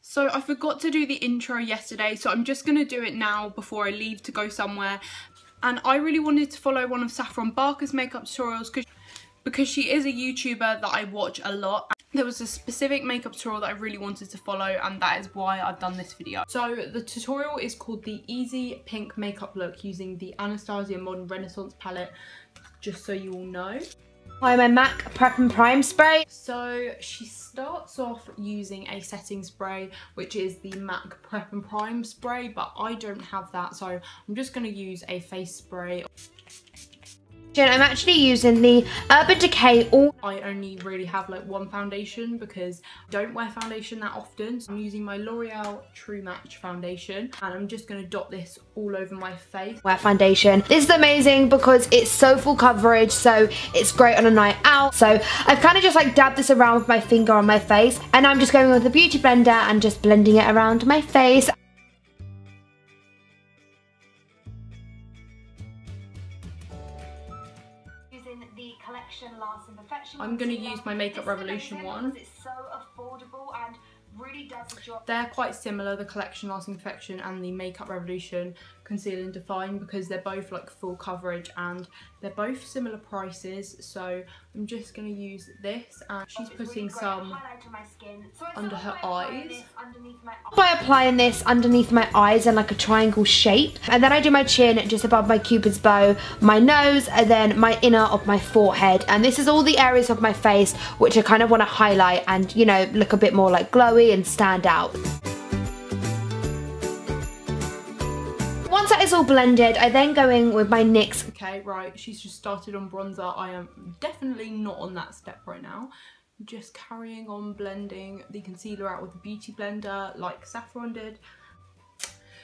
So I forgot to do the intro yesterday, so I'm just going to do it now before I leave to go somewhere. And I really wanted to follow one of Saffron Barker's makeup tutorials because she is a YouTuber that I watch a lot. There was a specific makeup tutorial that I really wanted to follow, and that is why I've done this video. So the tutorial is called the Easy Pink Makeup Look using the Anastasia Modern Renaissance palette, just so you all know. Apply my MAC Prep and Prime spray. So she starts off using a setting spray, which is the MAC Prep and Prime spray, but I don't have that, so I'm just going to use a face spray. I'm actually using the Urban Decay All. I only really have like one foundation because I don't wear foundation that often. So I'm using my L'Oreal True Match foundation, and I'm just going to dot this all over my face. Wear foundation. This is amazing because it's so full coverage, so it's great on a night out. So I've kind of just like dabbed this around with my finger on my face, and I'm just going with the beauty blender and just blending it around my face. The collection Last Imperfection. I'm going to use my Makeup Revolution one. It's so affordable and really does the job. They're quite similar, the collection Lasting Perfection and the Makeup Revolution Conceal and Define, because they're both like full coverage and they're both similar prices. So I'm just going to use this, and she's putting some under her eyes. By applying this underneath my eyes in like a triangle shape, and then I do my chin just above my cupid's bow, my nose, and then my inner of my forehead. And this is all the areas of my face which I kind of want to highlight and, you know, look a bit more like glowy and stand out. Once that is all blended, I then go in with my NYX. Okay, right, she's just started on bronzer. I am definitely not on that step right now. Just carrying on blending the concealer out with the beauty blender like Saffron did.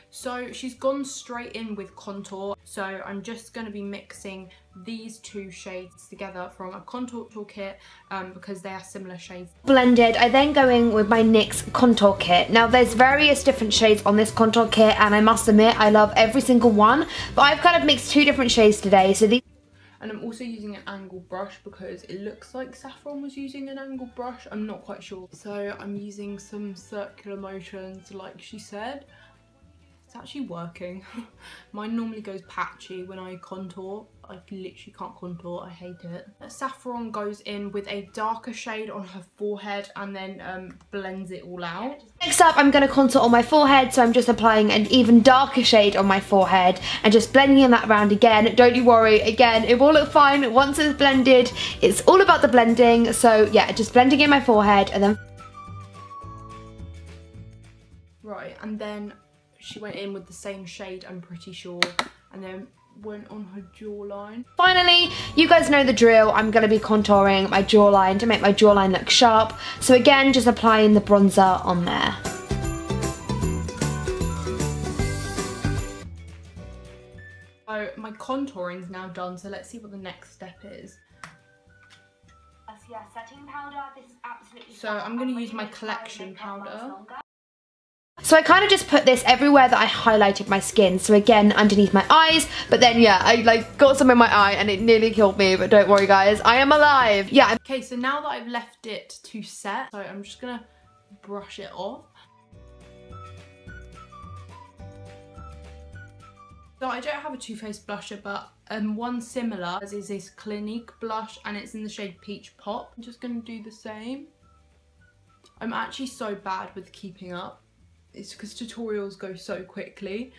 So she's gone straight in with contour. So I'm just going to be mixing these two shades together from a contour kit because they are similar shades. Blended, I then go in with my NYX contour kit. Now there's various different shades on this contour kit, and I must admit I love every single one, but I've kind of mixed two different shades today. So these. And I'm also using an angle brush because it looks like Saffron was using an angle brush. I'm not quite sure. So I'm using some circular motions like she said. It's actually working. Mine normally goes patchy when I contour. I literally can't contour, I hate it. Saffron goes in with a darker shade on her forehead and then blends it all out. Next up, I'm going to contour on my forehead, so I'm just applying an even darker shade on my forehead and just blending that around again. Don't you worry, again, it will look fine once it's blended. It's all about the blending, so yeah, just blending in my forehead and then... Right, and then she went in with the same shade, I'm pretty sure, and then went on her jawline. Finally, you guys know the drill. I'm going to be contouring my jawline to make my jawline look sharp. So again, just applying the bronzer on there. So my contouring's now done, so let's see what the next step is. Yeah, setting powder. This is absolutely so I'm going to use my collection powder. So I kind of just put this everywhere that I highlighted my skin. So again, underneath my eyes, but then yeah, I like got some in my eye and it nearly killed me, but don't worry guys, I am alive. Yeah. Okay, so now that I've left it to set, so I'm just gonna brush it off. So I don't have a Too Faced blusher, but one similar is this Clinique blush, and it's in the shade Peach Pop. I'm just gonna do the same. I'm actually so bad with keeping up. It's because tutorials go so quickly.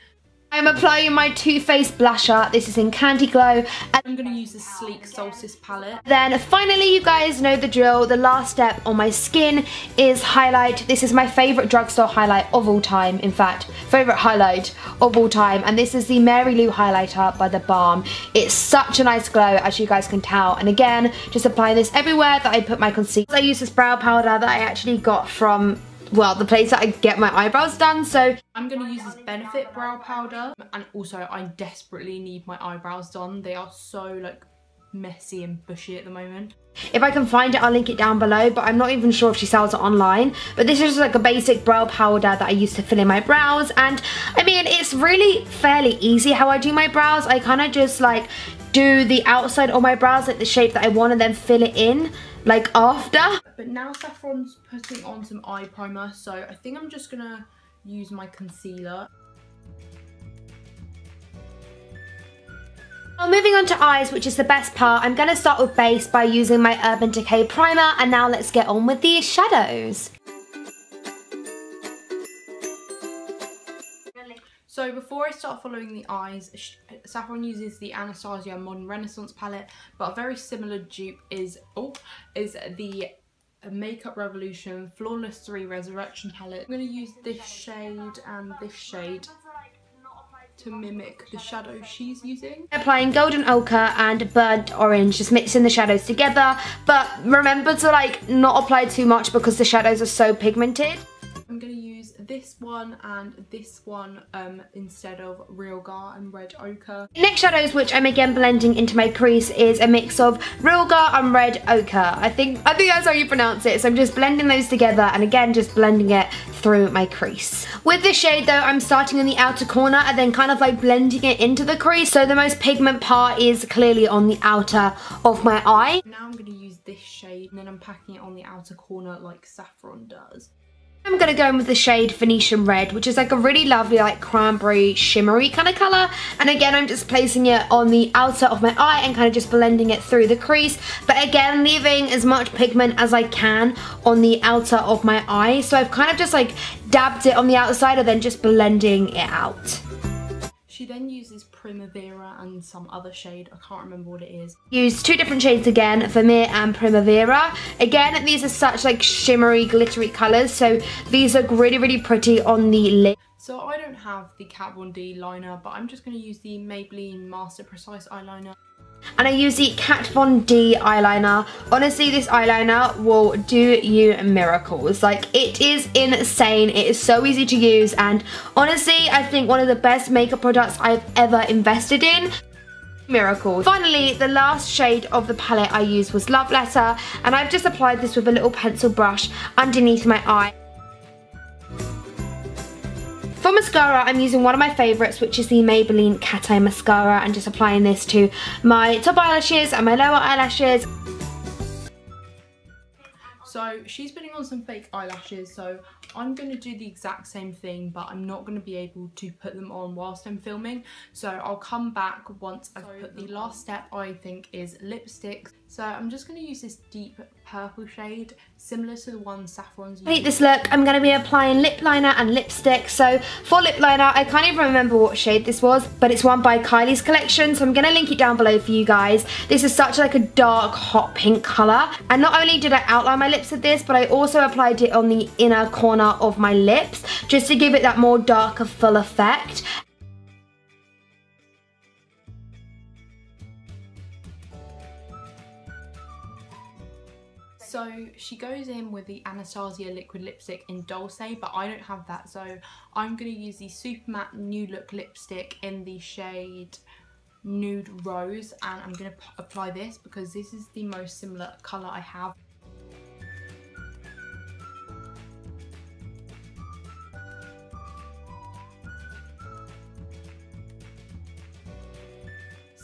I'm applying my Too Faced blusher. This is in Candy Glow. And I'm going to use the Sleek Solstice palette. Then finally, you guys know the drill. The last step on my skin is highlight. This is my favourite drugstore highlight of all time. In fact, favourite highlight of all time. And this is the Mary Lou highlighter by The Balm. It's such a nice glow, as you guys can tell. And again, just apply this everywhere that I put my concealer. I use this brow powder that I actually got from, well, the place that I get my eyebrows done. So I'm going to use this Benefit brow powder, and also I desperately need my eyebrows done. They are so like messy and bushy at the moment. If I can find it, I'll link it down below, but I'm not even sure if she sells it online. But this is just like a basic brow powder that I use to fill in my brows, and I mean, it's really fairly easy how I do my brows. I kind of just like do the outside of my brows, like the shape that I want, and then fill it in like after. But now Saffron's putting on some eye primer, so I think I'm just gonna use my concealer. Well, moving on to eyes, which is the best part, I'm going to start with base by using my Urban Decay primer, and now let's get on with the shadows. So before I start following the eyes, Saffron uses the Anastasia Modern Renaissance palette, but a very similar dupe is the Makeup Revolution Flawless 3 Resurrection palette. I'm going to use this shade and this shade to mimic the shadow she's using. Applying golden ochre and burnt orange, just mixing the shadows together, but remember to like not apply too much because the shadows are so pigmented. I'm going to use this one and this one instead of Real Gar and Red Ochre. Next shadows, which I'm again blending into my crease, is a mix of Real Gar and Red Ochre. I think that's how you pronounce it. So I'm just blending those together and again just blending it through my crease. With this shade though, I'm starting in the outer corner and then kind of like blending it into the crease. So the most pigment part is clearly on the outer of my eye. Now I'm going to use this shade and then I'm packing it on the outer corner like Saffron does. I'm going to go in with the shade Venetian Red, which is like a really lovely like cranberry shimmery kind of colour. And again, I'm just placing it on the outer of my eye and kind of just blending it through the crease. But again, leaving as much pigment as I can on the outer of my eye. So I've kind of just like dabbed it on the outside and then just blending it out. She then uses Primavera and some other shade, I can't remember what it is. Use two different shades again, Vermeer and Primavera. Again, these are such like shimmery, glittery colours, so these look really, really pretty on the lip. So I don't have the Kat Von D liner, but I'm just going to use the Maybelline Master Precise eyeliner. And I use the Kat Von D eyeliner. Honestly, this eyeliner will do you miracles. Like, it is insane. It is so easy to use. And honestly, I think one of the best makeup products I've ever invested in. Miracles. Finally, the last shade of the palette I used was Love Letter. And I've just applied this with a little pencil brush underneath my eye. For mascara, I'm using one of my favourites, which is the Maybelline Cat Eye Mascara, and just applying this to my top eyelashes and my lower eyelashes. So she's putting on some fake eyelashes, so I'm going to do the exact same thing, but I'm not going to be able to put them on whilst I'm filming. So I'll come back once I've put the last step, I think, is lipsticks. So I'm just going to use this deep purple shade, similar to the one Saffron's using. To complete this look, I'm going to be applying lip liner and lipstick. So for lip liner, I can't even remember what shade this was, but it's one by Kylie's collection. So I'm going to link it down below for you guys. This is such like a dark hot pink colour. And not only did I outline my lips with this, but I also applied it on the inner corner of my lips, just to give it that more darker, full effect. So she goes in with the Anastasia liquid lipstick in Dulce, but I don't have that, so I'm going to use the Super Matte New Look lipstick in the shade Nude Rose, and I'm going to apply this because this is the most similar colour I have.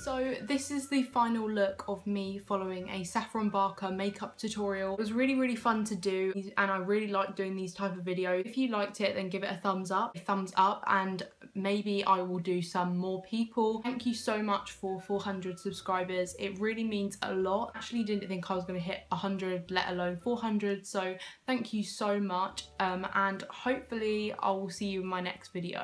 So this is the final look of me following a Saffron Barker makeup tutorial. It was really, really fun to do, and I really like doing these type of videos. If you liked it, then give it a thumbs up, and maybe I will do some more people. Thank you so much for 400 subscribers. It really means a lot. I actually didn't think I was going to hit 100, let alone 400, so thank you so much, and hopefully I will see you in my next video.